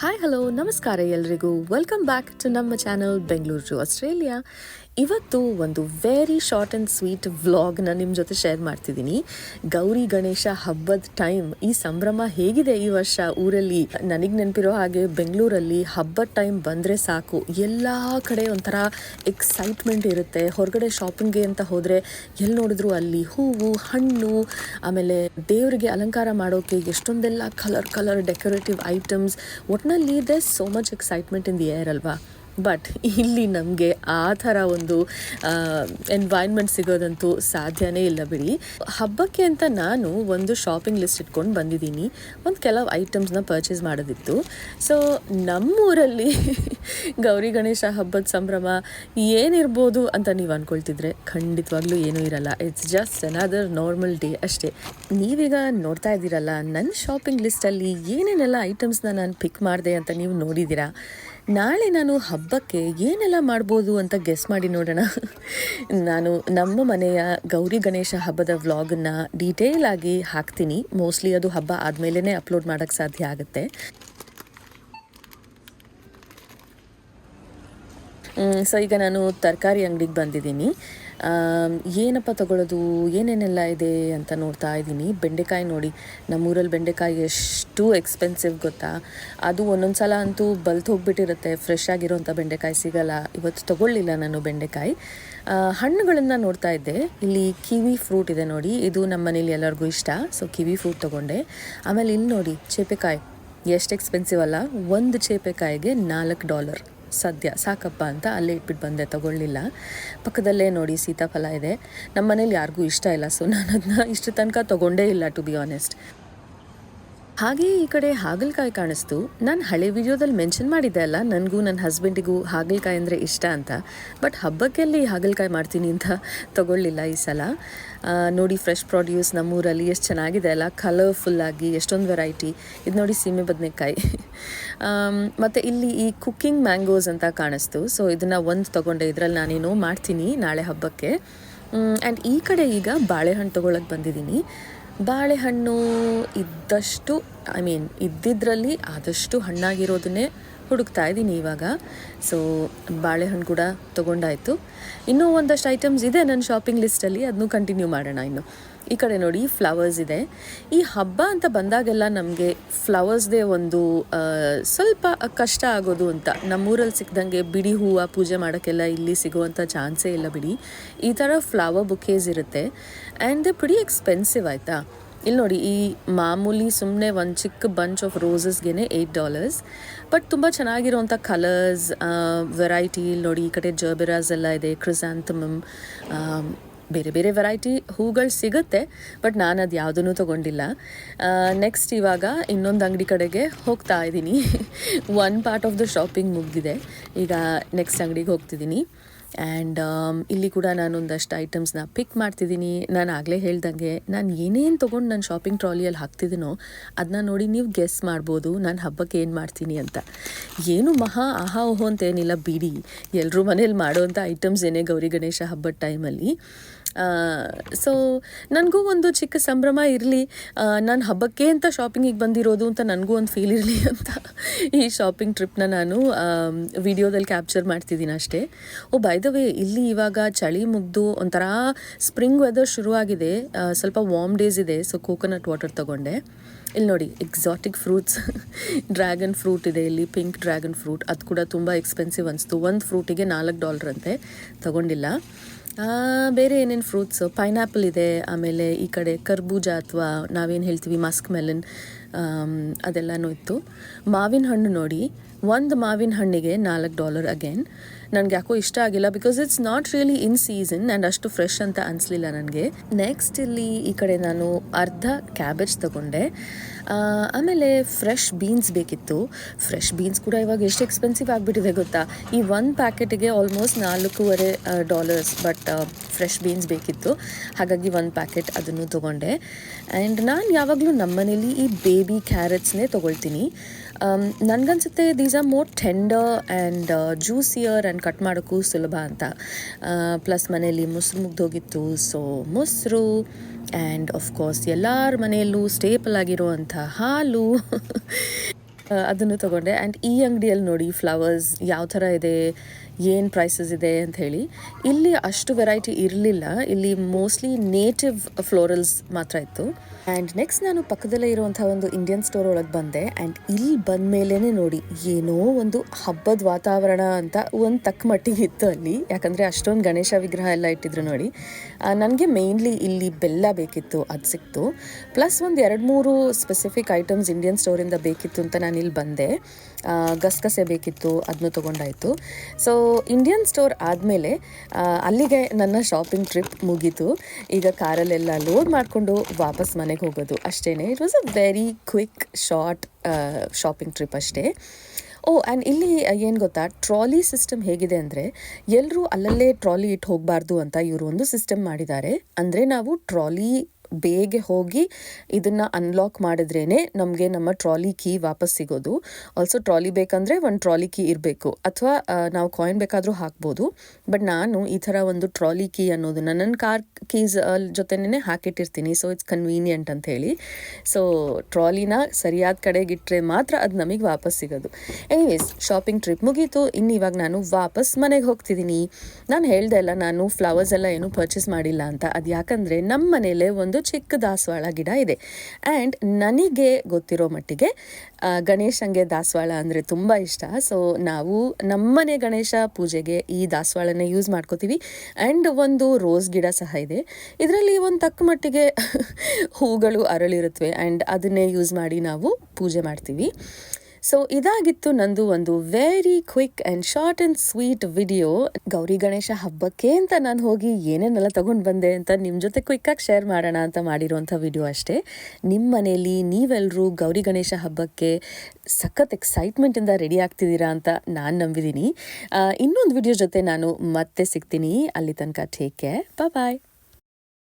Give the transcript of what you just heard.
Hi hello ನಮಸ್ಕಾರ ಎಲ್ರಿಗೂ welcome back to ನಮ್ಮ ಚಾನಲ್ ಬೆಂಗಳೂರು ಟು ಆಸ್ಟ್ರೇಲಿಯಾ. ಇವತ್ತು ಒಂದು ವೆರಿ ಶಾರ್ಟ್ ಆ್ಯಂಡ್ ಸ್ವೀಟ್ ವ್ಲಾಗ್ನ ನಿಮ್ಮ ಜೊತೆ ಶೇರ್ ಮಾಡ್ತಿದ್ದೀನಿ. ಗೌರಿ ಗಣೇಶ ಹಬ್ಬದ ಟೈಮ್, ಈ ಸಂಭ್ರಮ ಹೇಗಿದೆ ಈ ವರ್ಷ ಊರಲ್ಲಿ. ನನಗೆ ನೆನಪಿರೋ ಹಾಗೆ ಬೆಂಗಳೂರಲ್ಲಿ ಹಬ್ಬದ ಟೈಮ್ ಬಂದರೆ ಸಾಕು, ಎಲ್ಲ ಕಡೆ ಒಂಥರ ಎಕ್ಸೈಟ್ಮೆಂಟ್ ಇರುತ್ತೆ. ಹೊರಗಡೆ ಶಾಪಿಂಗ್ಗೆ ಅಂತ ಹೋದರೆ ಎಲ್ಲಿ ನೋಡಿದ್ರು ಅಲ್ಲಿ ಹೂವು, ಹಣ್ಣು, ಆಮೇಲೆ ದೇವರಿಗೆ ಅಲಂಕಾರ ಮಾಡೋಕ್ಕೆ ಎಷ್ಟೊಂದೆಲ್ಲ ಕಲರ್ ಡೆಕೋರೇಟಿವ್ ಐಟಮ್ಸ್. ಒಟ್ಟಿನಲ್ಲಿ they so much excitement in the air ಅಲ್ವಾ. ಬಟ್ ಇಲ್ಲಿ ನಮಗೆ ಆ ಥರ ಒಂದು ಎನ್ವೈರ್ನ್ಮೆಂಟ್ ಸಿಗೋದಂತೂ ಸಾಧ್ಯನೇ ಇಲ್ಲ ಬಿಡಿ. ಹಬ್ಬಕ್ಕೆ ಅಂತ ನಾನು ಒಂದು ಶಾಪಿಂಗ್ ಲಿಸ್ಟ್ ಇಟ್ಕೊಂಡು ಬಂದಿದ್ದೀನಿ. ಒಂದು ಕೆಲವು ಐಟಮ್ಸ್ನ ಪರ್ಚೇಸ್ ಮಾಡೋದಿತ್ತು. ಸೊ ನಮ್ಮೂರಲ್ಲಿ ಗೌರಿ ಗಣೇಶ ಹಬ್ಬದ ಸಂಭ್ರಮ ಏನಿರ್ಬೋದು ಅಂತ ನೀವು ಅಂದ್ಕೊಳ್ತಿದ್ರೆ ಖಂಡಿತವಾಗ್ಲೂ ಏನೂ ಇರಲ್ಲ. It's just another normal day ಅಷ್ಟೇ. ನೀವೀಗ ನೋಡ್ತಾ ಇದ್ದೀರಲ್ಲ ನನ್ನ ಶಾಪಿಂಗ್ ಲಿಸ್ಟಲ್ಲಿ ಏನೇನೆಲ್ಲ ಐಟಮ್ಸ್ನ ನಾನು ಪಿಕ್ ಮಾಡಿದೆ ಅಂತ ನೀವು ನೋಡಿದ್ದೀರಾ. ನಾಳೆ ನಾನು ಹಬ್ಬಕ್ಕೆ ಏನೆಲ್ಲ ಮಾಡ್ಬೋದು ಅಂತ ಗೆಸ್ ಮಾಡಿ ನೋಡೋಣ. ನಾನು ನಮ್ಮ ಮನೆಯ ಗೌರಿ ಗಣೇಶ ಹಬ್ಬದ ವ್ಲಾಗನ್ನು ಡೀಟೇಲ್ ಆಗಿ ಹಾಕ್ತೀನಿ. ಮೋಸ್ಟ್ಲಿ ಅದು ಹಬ್ಬ ಆದಮೇಲೆ ಅಪ್ಲೋಡ್ ಮಾಡೋಕ್ಕೆ ಸಾಧ್ಯ ಆಗುತ್ತೆ. ಸೊ ಈಗ ನಾನು ತರಕಾರಿ ಅಂಗಡಿಗೆ ಬಂದಿದ್ದೀನಿ. ಏನಪ್ಪ ತೊಗೊಳ್ಳೋದು, ಏನೇನೆಲ್ಲ ಇದೆ ಅಂತ ನೋಡ್ತಾ ಇದ್ದೀನಿ. ಬೆಂಡೆಕಾಯಿ ನೋಡಿ, ನಮ್ಮೂರಲ್ಲಿ ಬೆಂಡೆಕಾಯಿ ಎಷ್ಟು ಎಕ್ಸ್ಪೆನ್ಸಿವ್ ಗೊತ್ತಾ. ಅದು ಒಂದೊಂದು ಸಲ ಅಂತೂ ಬಲ್ತು ಹೋಗ್ಬಿಟ್ಟಿರುತ್ತೆ, ಫ್ರೆಶ್ ಆಗಿರೋಂಥ ಬೆಂಡೆಕಾಯಿ ಸಿಗಲ್ಲ. ಇವತ್ತು ತೊಗೊಳ್ಳಿಲ್ಲ ನಾನು ಬೆಂಡೆಕಾಯಿ. ಹಣ್ಣುಗಳನ್ನು ನೋಡ್ತಾ ಇದ್ದೆ. ಇಲ್ಲಿ ಕಿವಿ ಫ್ರೂಟ್ ಇದೆ ನೋಡಿ, ಇದು ನಮ್ಮ ಮನೇಲಿ ಎಲ್ಲರಿಗೂ ಇಷ್ಟ. ಸೊ ಕಿವಿ ಫ್ರೂಟ್ ತೊಗೊಂಡೆ. ಆಮೇಲೆ ಇಲ್ಲಿ ನೋಡಿ ಚೇಪೆಕಾಯಿ ಎಷ್ಟು ಎಕ್ಸ್ಪೆನ್ಸಿವ್ ಅಲ್ಲ. ಒಂದು ಚೇಪೆಕಾಯಿಗೆ $4. ಸದ್ಯ ಸಾಕಪ್ಪ ಅಂತ ಅಲ್ಲೇ ಇಟ್ಬಿಟ್ಟು ಬಂದೆ, ತೊಗೊಳ್ಳಿಲ್ಲ. ಪಕ್ಕದಲ್ಲೇ ನೋಡಿ ಸೀತಾಫಲ ಇದೆ. ನಮ್ಮ ಮನೇಲಿ ಯಾರಿಗೂ ಇಷ್ಟ ಇಲ್ಲ, ಸೊ ನಾನು ಅದನ್ನ ಇಷ್ಟು ತನಕ ತೊಗೊಂಡೇ ಇಲ್ಲ ಟು ಬಿ ಆನೆಸ್ಟ್. ಹಾಗೆ ಈ ಕಡೆ ಹಾಗಲಕಾಯಿ ಕಾಣಿಸ್ತು. ನಾನು ಹಳೆ ವಿಡಿಯೋದಲ್ಲಿ ಮೆನ್ಷನ್ ಮಾಡಿದ್ದೆ ಅಲ್ಲ, ನನಗೂ ನನ್ನ ಹಸ್ಬೆಂಡಿಗೂ ಹಾಗಲಕಾಯಿ ಅಂದರೆ ಇಷ್ಟ ಅಂತ. ಬಟ್ ಹಬ್ಬಕ್ಕೆಲ್ಲಿ ಹಾಗಲಕಾಯಿ ಮಾಡ್ತೀನಿ ಅಂತ ತೊಗೊಳ್ಳಿಲ್ಲ ಈ ಸಲ. ನೋಡಿ ಫ್ರೆಶ್ ಪ್ರಾಡ್ಯೂಸ್ ನಮ್ಮೂರಲ್ಲಿ ಎಷ್ಟು ಚೆನ್ನಾಗಿದೆ ಅಲ್ಲ, ಕಲರ್ಫುಲ್ಲಾಗಿ ಎಷ್ಟೊಂದು ವೆರೈಟಿ. ಇದು ನೋಡಿ ಸೀಮೆ ಬದನೆಕಾಯಿ. ಮತ್ತು ಇಲ್ಲಿ ಈ ಕುಕ್ಕಿಂಗ್ ಮ್ಯಾಂಗೋಸ್ ಅಂತ ಕಾಣಿಸ್ತು. ಸೊ ಇದನ್ನು ಒಂದು ತೊಗೊಂಡೆ. ಇದರಲ್ಲಿ ನಾನೇನೋ ಮಾಡ್ತೀನಿ ನಾಳೆ ಹಬ್ಬಕ್ಕೆ. ಆ್ಯಂಡ್ ಈ ಕಡೆ ಈಗ ಬಾಳೆಹಣ್ಣು ತೊಗೊಳಕ್ಕೆ ಬಂದಿದ್ದೀನಿ. ಬಾಳೆಹಣ್ಣು ಇದ್ದಿದ್ರಲ್ಲಿ ಆದಷ್ಟು ಹಣ್ಣಾಗಿರೋದನ್ನೇ ಹುಡುಕ್ತಾ ಇದ್ದೀನಿ ಇವಾಗ. ಸೊ ಬಾಳೆಹಣ್ಣು ಕೂಡ ತೊಗೊಂಡಾಯಿತು. ಇನ್ನೂ ಒಂದಷ್ಟು ಐಟಮ್ಸ್ ಇದೆ ನನ್ನ ಶಾಪಿಂಗ್ ಲಿಸ್ಟಲ್ಲಿ, ಅದನ್ನು ಕಂಟಿನ್ಯೂ ಮಾಡೋಣ. ಇನ್ನು ಈ ಕಡೆ ನೋಡಿ ಫ್ಲವರ್ಸ್ ಇದೆ. ಈ ಹಬ್ಬ ಅಂತ ಬಂದಾಗೆಲ್ಲ ನಮಗೆ ಫ್ಲವರ್ಸ್ದೇ ಒಂದು ಸ್ವಲ್ಪ ಕಷ್ಟ ಆಗೋದು ಅಂತ. ನಮ್ಮೂರಲ್ಲಿ ಸಿಕ್ಕಿದಂಗೆ ಬಿಡಿ ಹೂವು ಪೂಜೆ ಮಾಡೋಕ್ಕೆಲ್ಲ ಇಲ್ಲಿ ಸಿಗುವಂಥ ಚಾನ್ಸೇ ಇಲ್ಲ ಬಿಡಿ. ಈ ಥರ ಫ್ಲವರ್ ಬುಕೇಸ್ ಇರುತ್ತೆ ಆ್ಯಂಡ್ ದೇ ಪ್ರಿಟಿ ಎಕ್ಸ್ಪೆನ್ಸಿವ್ ಆಯಿತಾ. ಇಲ್ಲಿ ನೋಡಿ ಈ ಮಾಮೂಲಿ ಸುಮ್ಮನೆ ಒಂದು ಚಿಕ್ಕ ಬಂಚ್ ಆಫ್ ರೋಸಸ್ಗೆ $8. ಬಟ್ ತುಂಬ ಚೆನ್ನಾಗಿರೋವಂಥ ಕಲರ್ಸ್, ವೆರೈಟಿ. ಇಲ್ಲಿ ನೋಡಿ ಈ ಕಡೆ ಜರ್ಬೆರಾಸ್ ಎಲ್ಲ ಇದೆ, ಕ್ರಿಸಾಂಥಮಮ್, ಬೇರೆ ಬೇರೆ ವೆರೈಟಿ ಹೂಗಳು ಸಿಗುತ್ತೆ. ಬಟ್ ನಾನು ಅದು ಯಾವುದೂ ತೊಗೊಂಡಿಲ್ಲ. ನೆಕ್ಸ್ಟ್ ಇವಾಗ ಇನ್ನೊಂದು ಅಂಗಡಿ ಕಡೆಗೆ ಹೋಗ್ತಾ ಇದ್ದೀನಿ. One part of the shopping ಮುಗಿದಿದೆ, ಈಗ ನೆಕ್ಸ್ಟ್ ಅಂಗಡಿಗೆ ಹೋಗ್ತಿದ್ದೀನಿ. ಆ್ಯಂಡ್ ಇಲ್ಲಿ ಕೂಡ ನಾನೊಂದಷ್ಟು ಐಟಮ್ಸ್ನ ಪಿಕ್ ಮಾಡ್ತಿದ್ದೀನಿ. ನಾನು ಆಗಲೇ ಹೇಳ್ದಂಗೆ ನಾನು ಏನೇನು ತೊಗೊಂಡು ನನ್ನ ಶಾಪಿಂಗ್ ಟ್ರಾಲಿಯಲ್ಲಿ ಹಾಕ್ತಿದ್ದೀನೋ ಅದನ್ನ ನೋಡಿ ನೀವು ಗೆಸ್ ಮಾಡ್ಬೋದು ನಾನು ಹಬ್ಬಕ್ಕೆ ಏನು ಮಾಡ್ತೀನಿ ಅಂತ. ಏನು ಆಹಾ ಓಹೋ ಅಂತ ಏನಿಲ್ಲ ಬಿಡಿ, ಎಲ್ಲರೂ ಮನೇಲಿ ಮಾಡೋವಂಥ ಐಟಮ್ಸ್ ಏನೇ ಗೌರಿ ಗಣೇಶ ಹಬ್ಬದ ಟೈಮಲ್ಲಿ. ಸೊ ನನಗೂ ಒಂದು ಚಿಕ್ಕ ಸಂಭ್ರಮ ಇರಲಿ, ನಾನು ಹಬ್ಬಕ್ಕೆ ಅಂತ ಶಾಪಿಂಗಿಗೆ ಬಂದಿರೋದು ಅಂತ ನನಗೂ ಒಂದು ಫೀಲ್ ಇರಲಿ ಅಂತ ಈ ಶಾಪಿಂಗ್ ಟ್ರಿಪ್ನ ನಾನು ವಿಡಿಯೋದಲ್ಲಿ ಕ್ಯಾಪ್ಚರ್ ಮಾಡ್ತಿದ್ದೀನಿ ಅಷ್ಟೇ. ಬೈ ದ ವೇ ಇಲ್ಲಿ ಇವಾಗ ಚಳಿ ಮುಗಿದು ಒಂಥರ ಸ್ಪ್ರಿಂಗ್ ವೆದರ್ ಶುರುವಾಗಿದೆ, ಸ್ವಲ್ಪ ವಾರ್ಮ್ ಡೇಸ್ ಇದೆ. ಸೊ ಕೋಕೋನಟ್ ವಾಟರ್ ತೊಗೊಂಡೆ. ಇಲ್ಲಿ ನೋಡಿ ಎಕ್ಸಾಟಿಕ್ ಫ್ರೂಟ್ಸ್, ಡ್ರ್ಯಾಗನ್ ಫ್ರೂಟ್ ಇದೆ ಇಲ್ಲಿ, ಪಿಂಕ್ ಡ್ರ್ಯಾಗನ್ ಫ್ರೂಟ್. ಅದು ಕೂಡ ತುಂಬ ಎಕ್ಸ್ಪೆನ್ಸಿವ್ ಅನಿಸ್ತು. ಒಂದು ಫ್ರೂಟಿಗೆ $4 ಅಂತೆ, ತೊಗೊಂಡಿಲ್ಲ. ಬೇರೆ ಏನೇನು ಫ್ರೂಟ್ಸು, ಪೈನಾಪಲ್ ಇದೆ. ಆಮೇಲೆ ಈ ಕಡೆ ಕರ್ಬೂಜ ಅಥವಾ ನಾವೇನು ಹೇಳ್ತೀವಿ ಮಸ್ಕ್ ಮೆಲನ್, ಅದೆಲ್ಲನೂ ಇತ್ತು. ಮಾವಿನ ಹಣ್ಣು ನೋಡಿ, ಒಂದು ಮಾವಿನ ಹಣ್ಣಿಗೆ $4 ಅಗೇನ್. ನನಗೆ ಯಾಕೋ ಇಷ್ಟ ಆಗಿಲ್ಲ, because it's not really in season and ಅಷ್ಟು ಫ್ರೆಶ್ ಅಂತ ಅನಿಸ್ಲಿಲ್ಲ ನನಗೆ. ನೆಕ್ಸ್ಟ್ ಇಲ್ಲಿ ಈ ಕಡೆ ನಾನು ಅರ್ಧ ಕ್ಯಾಬೇಜ್ ತೊಗೊಂಡೆ. ಆಮೇಲೆ ಫ್ರೆಶ್ ಬೀನ್ಸ್ ಬೇಕಿತ್ತು. ಫ್ರೆಶ್ ಬೀನ್ಸ್ ಕೂಡ ಇವಾಗ ಎಷ್ಟು ಎಕ್ಸ್ಪೆನ್ಸಿವ್ ಆಗಿಬಿಟ್ಟಿದೆ ಗೊತ್ತಾ. ಈ ಒಂದು ಪ್ಯಾಕೆಟಿಗೆ ಆಲ್ಮೋಸ್ಟ್ $4.25. ಬಟ್ ಫ್ರೆಶ್ ಬೀನ್ಸ್ ಬೇಕಿತ್ತು, ಹಾಗಾಗಿ ಒಂದು ಪ್ಯಾಕೆಟ್ ಅದನ್ನು ತೊಗೊಂಡೆ. ಆ್ಯಂಡ್ ನಾನು ಯಾವಾಗಲೂ ನಮ್ಮ ಮನೇಲಿ ಈ ಬೇಬಿ ಕ್ಯಾರೆಟ್ಸ್ನೇ ತೊಗೊಳ್ತೀನಿ. ನನಗನ್ಸುತ್ತೆ these are more tender and juicier and cut ಮಾಡೋಕ್ಕೂ ಸುಲಭ ಅಂತ. ಪ್ಲಸ್ ಮನೆಯಲ್ಲಿ ಮೊಸರು ಮುಗ್ದೋಗಿತ್ತು, ಸೊ ಮೊಸರು ಆ್ಯಂಡ್ ಆಫ್ಕೋರ್ಸ್ ಎಲ್ಲರ ಮನೆಯಲ್ಲೂ ಸ್ಟೇಪಲ್ ಆಗಿರುವಂಥ ಹಾಲು ಅದನ್ನು ತೊಗೊಂಡೆ. ಆ್ಯಂಡ್ ಈ ಅಂಗಡಿಯಲ್ಲಿ ನೋಡಿ ಫ್ಲವರ್ಸ್ ಯಾವ ಥರ ಇದೆ, ಏನು ಪ್ರೈಸಸ್ ಇದೆ ಅಂತ ಹೇಳಿ. ಇಲ್ಲಿ ಅಷ್ಟು ವೆರೈಟಿ ಇರಲಿಲ್ಲ, ಇಲ್ಲಿ ಮೋಸ್ಟ್ಲಿ ನೇಟಿವ್ ಫ್ಲೋರಲ್ಸ್ ಮಾತ್ರ ಇತ್ತು. ಆ್ಯಂಡ್ ನೆಕ್ಸ್ಟ್ ನಾನು ಪಕ್ಕದಲ್ಲೇ ಇರುವಂಥ ಒಂದು ಇಂಡಿಯನ್ ಸ್ಟೋರ್ ಒಳಗೆ ಬಂದೆ. ಆ್ಯಂಡ್ ಇಲ್ಲಿ ಬಂದ ಮೇಲೇ ನೋಡಿ ಏನೋ ಒಂದು ಹಬ್ಬದ ವಾತಾವರಣ ಅಂತ ಒಂದು ತಕ್ಕ ಮಟ್ಟಿಗೆ ಇತ್ತು ಅಲ್ಲಿ, ಯಾಕಂದರೆ ಅಷ್ಟೊಂದು ಗಣೇಶ ವಿಗ್ರಹ ಎಲ್ಲ ಇಟ್ಟಿದ್ರು ನೋಡಿ. ನನಗೆ ಮೇಯ್ನ್ಲಿ ಇಲ್ಲಿ ಬೆಲ್ಲ ಬೇಕಿತ್ತು, ಅದು ಸಿಕ್ತು. ಪ್ಲಸ್ ಒಂದು 2-3 ಸ್ಪೆಸಿಫಿಕ್ ಐಟಮ್ಸ್ ಇಂಡಿಯನ್ ಸ್ಟೋರಿಂದ ಬೇಕಿತ್ತು ಅಂತ ನಾನು ಇಲ್ಲಿ ಬಂದೆ. ಗಸಗಸೆ ಬೇಕಿತ್ತು, ಅದನ್ನು ತೊಗೊಂಡಾಯಿತು. ಸೊ ಇಂಡಿಯನ್ ಸ್ಟೋರ್ ಆದಮೇಲೆ ಅಲ್ಲಿಗೆ ನನ್ನ ಶಾಪಿಂಗ್ ಟ್ರಿಪ್ ಮುಗೀತು. ಈಗ ಕಾರಲ್ಲೆಲ್ಲ ಲೋಡ್ ಮಾಡಿಕೊಂಡು ವಾಪಸ್ ಮನೆಗೆ ಹೋಗೋದು ಅಷ್ಟೇ. It was a very quick short shopping trip ಅಷ್ಟೇ. ಆ್ಯಂಡ್ ಇಲ್ಲಿ ಏನು ಗೊತ್ತಾ, ಟ್ರಾಲಿ ಸಿಸ್ಟಮ್ ಹೇಗಿದೆ ಅಂದರೆ, ಎಲ್ಲರೂ ಅಲ್ಲಲ್ಲೇ ಟ್ರಾಲಿ ಇಟ್ಟು ಹೋಗಬಾರ್ದು ಅಂತ ಇವರು ಒಂದು ಸಿಸ್ಟಮ್ ಮಾಡಿದ್ದಾರೆ. ಅಂದರೆ ನಾವು ಟ್ರಾಲಿ ಬೇಗ ಹೋಗಿ ಇದನ್ನು ಅನ್ಲಾಕ್ ಮಾಡಿದ್ರೇ ನಮಗೆ ನಮ್ಮ ಟ್ರಾಲಿ ಕೀ ವಾಪಸ್ ಸಿಗೋದು. ಆಲ್ಸೋ ಟ್ರಾಲಿ ಬೇಕಂದರೆ ಒಂದು ಟ್ರಾಲಿ ಕೀ ಇರಬೇಕು, ಅಥವಾ ನಾವು ಕಾಯಿನ್ ಬೇಕಾದರೂ ಹಾಕ್ಬೋದು. ಬಟ್ ನಾನು ಈ ಥರ ಒಂದು ಟ್ರಾಲಿ ಕೀ ಅನ್ನೋದನ್ನು ನನ್ನ ಕಾರ್ ಕೀಸ್ ಜೊತೆನೇ ಹಾಕಿಟ್ಟಿರ್ತೀನಿ. ಸೊ ಇಟ್ಸ್ ಕನ್ವೀನಿಯೆಂಟ್ ಅಂತ ಹೇಳಿ. ಸೊ ಟ್ರಾಲಿನ ಸರಿಯಾದ ಕಡೆಗೆ ಇಟ್ಟರೆ ಮಾತ್ರ ಅದು ನಮಗೆ ವಾಪಸ್ ಸಿಗೋದು. ಎನಿವೇಸ್ ಶಾಪಿಂಗ್ ಟ್ರಿಪ್ ಮುಗೀತು. ಇನ್ನು ಇವಾಗ ನಾನು ವಾಪಸ್ ಮನೆಗೆ ಹೋಗ್ತಿದ್ದೀನಿ. ನಾನು ಹೇಳ್ದೆ ಅಲ್ಲ, ನಾನು ಫ್ಲವರ್ಸ್ ಎಲ್ಲ ಏನೂ ಪರ್ಚೇಸ್ ಮಾಡಿಲ್ಲ ಅಂತ. ಅದು ಯಾಕಂದರೆ ನಮ್ಮ ಮನೇಲೆ ಒಂದು ಚಿಕ್ಕ ದಾಸವಾಳ ಗಿಡ ಇದೆ. ಆ್ಯಂಡ್ ನನಗೆ ಗೊತ್ತಿರೋ ಮಟ್ಟಿಗೆ ಗಣೇಶಂಗೆ ದಾಸವಾಳ ಅಂದರೆ ತುಂಬ ಇಷ್ಟ. ಸೊ ನಾವು ನಮ್ಮನೆ ಗಣೇಶ ಪೂಜೆಗೆ ಈ ದಾಸವಾಳನ ಯೂಸ್ ಮಾಡ್ಕೋತೀವಿ. ಆ್ಯಂಡ್ ಒಂದು ರೋಸ್ ಗಿಡ ಸಹ ಇದೆ. ಇದರಲ್ಲಿ ಒಂದು ತಕ್ಕ ಮಟ್ಟಿಗೆ ಹೂಗಳು ಅರಳಿರುತ್ತವೆ, ಆ್ಯಂಡ್ ಅದನ್ನೇ ಯೂಸ್ ಮಾಡಿ ನಾವು ಪೂಜೆ ಮಾಡ್ತೀವಿ. ಸೊ ಇದಾಗಿತ್ತು ನಂದು ಒಂದು very quick and short and sweet video. Gauri Ganesha ಹಬ್ಬಕ್ಕೆ ಅಂತ ನಾನು ಹೋಗಿ ಏನೇನೆಲ್ಲ ತೊಗೊಂಡು ಬಂದೆ ಅಂತ ನಿಮ್ಮ ಜೊತೆ ಕ್ವಿಕ್ಕಾಗಿ ಶೇರ್ ಮಾಡೋಣ ಅಂತ ಮಾಡಿರೋಂಥ ವಿಡಿಯೋ ಅಷ್ಟೇ. ನಿಮ್ಮ ಮನೆಯಲ್ಲಿ ನೀವೆಲ್ಲರೂ ಗೌರಿ ಗಣೇಶ ಹಬ್ಬಕ್ಕೆ ಸಖತ್ ಎಕ್ಸೈಟ್ಮೆಂಟಿಂದ ರೆಡಿ ಆಗ್ತಿದ್ದೀರಾ ಅಂತ ನಾನು ನಂಬಿದ್ದೀನಿ. ಇನ್ನೊಂದು ವಿಡಿಯೋ ಜೊತೆ ನಾನು ಮತ್ತೆ ಸಿಗ್ತೀನಿ. ಅಲ್ಲಿ ತನಕ ಟೇಕ್ ಕೇರ್, ಬಾಯ್.